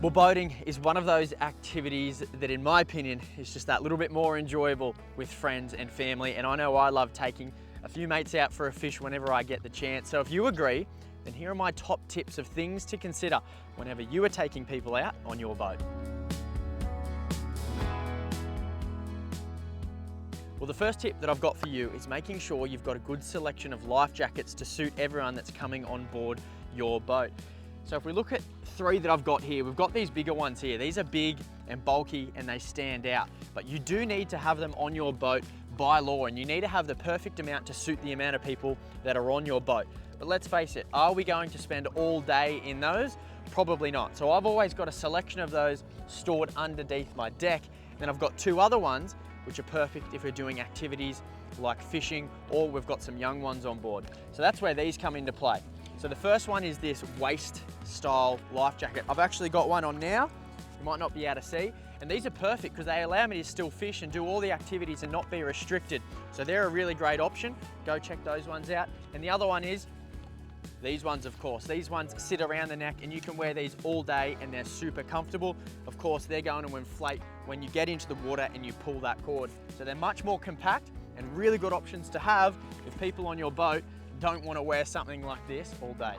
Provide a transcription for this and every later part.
Well, boating is one of those activities that, in my opinion, is just that little bit more enjoyable with friends and family. And I know I love taking a few mates out for a fish whenever I get the chance. So if you agree, then here are my top tips of things to consider whenever you are taking people out on your boat. Well, the first tip that I've got for you is making sure you've got a good selection of life jackets to suit everyone that's coming on board your boat. So if we look at three that I've got here, we've got these bigger ones here. These are big and bulky and they stand out, but you do need to have them on your boat by law, and you need to have the perfect amount to suit the amount of people that are on your boat. But let's face it, are we going to spend all day in those? Probably not. So I've always got a selection of those stored underneath my deck. Then I've got two other ones which are perfect if we're doing activities like fishing, or we've got some young ones on board. So that's where these come into play. So the first one is this waist style life jacket. I've actually got one on now. You might not be able to see. And these are perfect because they allow me to still fish and do all the activities and not be restricted. So they're a really great option. Go check those ones out. And the other one is these ones, of course. These ones sit around the neck and you can wear these all day and they're super comfortable. Of course, they're going to inflate when you get into the water and you pull that cord. So they're much more compact and really good options to have if people on your boat don't want to wear something like this all day.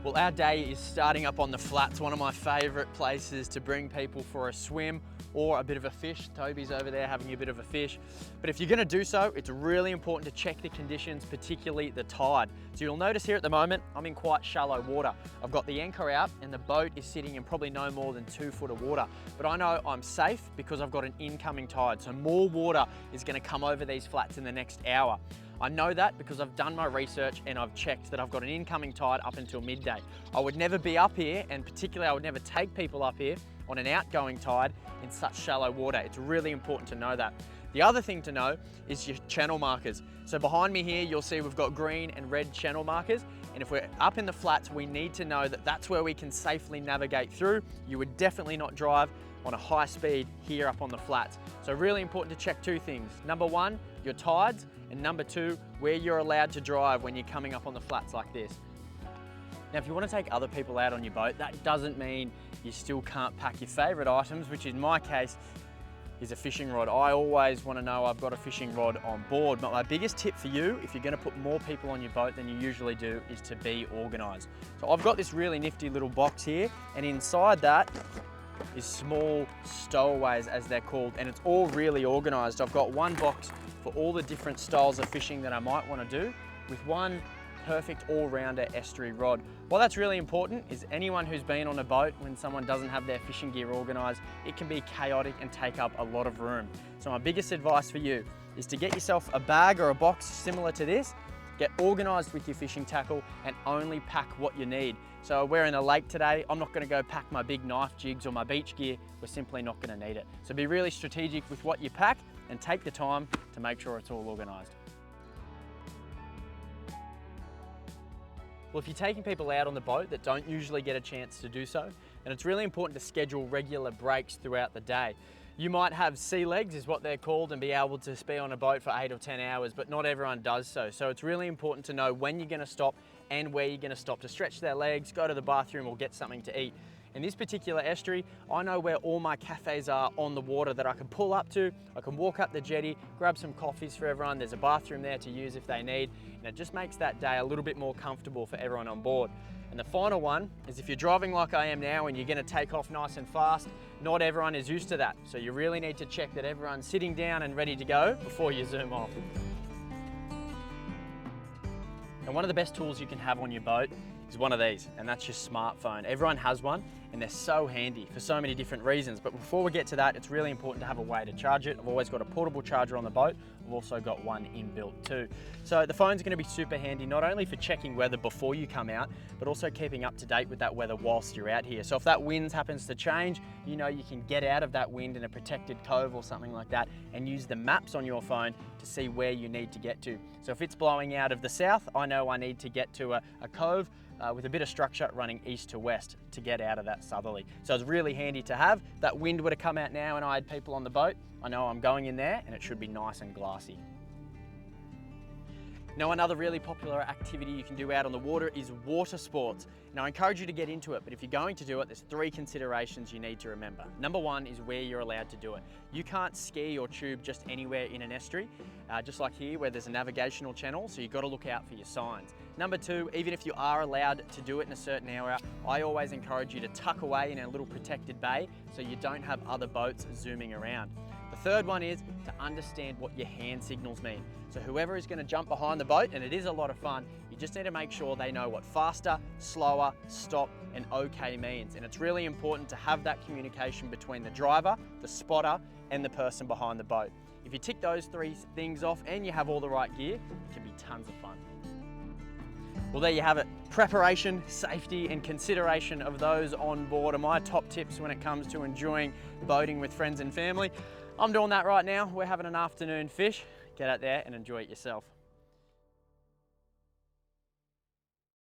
Well, our day is starting up on the flats, one of my favorite places to bring people for a swim or a bit of a fish. Toby's over there having a bit of a fish. But if you're going to do so, it's really important to check the conditions, particularly the tide. So you'll notice here at the moment, I'm in quite shallow water. I've got the anchor out and the boat is sitting in probably no more than 2 foot of water. But I know I'm safe because I've got an incoming tide. So more water is going to come over these flats in the next hour. I know that because I've done my research and I've checked that I've got an incoming tide up until midday. I would never be up here, and particularly I would never take people up here on an outgoing tide in such shallow water. It's really important to know that. The other thing to know is your channel markers. So behind me here, you'll see we've got green and red channel markers. And if we're up in the flats, we need to know that that's where we can safely navigate through. You would definitely not drive on a high speed here up on the flats. So really important to check two things. Number one, your tides, and number two, where you're allowed to drive when you're coming up on the flats like this. Now, if you want to take other people out on your boat, that doesn't mean you still can't pack your favorite items, which in my case is a fishing rod. I always want to know I've got a fishing rod on board, but my biggest tip for you, if you're going to put more people on your boat than you usually do, is to be organized. So I've got this really nifty little box here, and inside that is small stowaways, as they're called, and it's all really organized. I've got one box for all the different styles of fishing that I might want to do, with one perfect all-rounder estuary rod. Why that's really important is anyone who's been on a boat, when someone doesn't have their fishing gear organized, it can be chaotic and take up a lot of room. So my biggest advice for you is to get yourself a bag or a box similar to this, get organized with your fishing tackle, and only pack what you need. So we're in a lake today, I'm not gonna go pack my big knife jigs or my beach gear, we're simply not gonna need it. So be really strategic with what you pack and take the time to make sure it's all organized. Well, if you're taking people out on the boat that don't usually get a chance to do so, then it's really important to schedule regular breaks throughout the day. You might have sea legs, is what they're called, and be able to be on a boat for 8 or 10 hours, but not everyone does so. So it's really important to know when you're gonna stop and where you're gonna stop to stretch their legs, go to the bathroom, or get something to eat. In this particular estuary, I know where all my cafes are on the water that I can pull up to. I can walk up the jetty, grab some coffees for everyone. There's a bathroom there to use if they need, and it just makes that day a little bit more comfortable for everyone on board. And the final one is if you're driving like I am now and you're gonna take off nice and fast, not everyone is used to that. So you really need to check that everyone's sitting down and ready to go before you zoom off. And one of the best tools you can have on your boat is one of these, and that's your smartphone. Everyone has one, and they're so handy for so many different reasons. But before we get to that, it's really important to have a way to charge it. I've always got a portable charger on the boat. I've also got one inbuilt too. So the phone's gonna be super handy, not only for checking weather before you come out, but also keeping up to date with that weather whilst you're out here. So if that wind happens to change, you know you can get out of that wind in a protected cove or something like that and use the maps on your phone to see where you need to get to. So if it's blowing out of the south, I know I need to get to a cove with a bit of structure running east to west to get out of that southerly. So it's really handy to have. That wind were to come out now and I had people on the boat, I know I'm going in there and it should be nice and glassy. Now, another really popular activity you can do out on the water is water sports. Now, I encourage you to get into it, but if you're going to do it, there's 3 considerations you need to remember. Number 1 is where you're allowed to do it. You can't ski or tube just anywhere in an estuary, just like here where there's a navigational channel, so you've got to look out for your signs. Number 2, even if you are allowed to do it in a certain area, I always encourage you to tuck away in a little protected bay so you don't have other boats zooming around. The third one is to understand what your hand signals mean. So whoever is going to jump behind the boat, and it is a lot of fun, you just need to make sure they know what faster, slower, stop, and okay means. And it's really important to have that communication between the driver, the spotter, and the person behind the boat. If you tick those 3 things off and you have all the right gear, it can be tons of fun. Well, there you have it. Preparation, safety, and consideration of those on board are my top tips when it comes to enjoying boating with friends and family. I'm doing that right now. We're having an afternoon fish. Get out there and enjoy it yourself.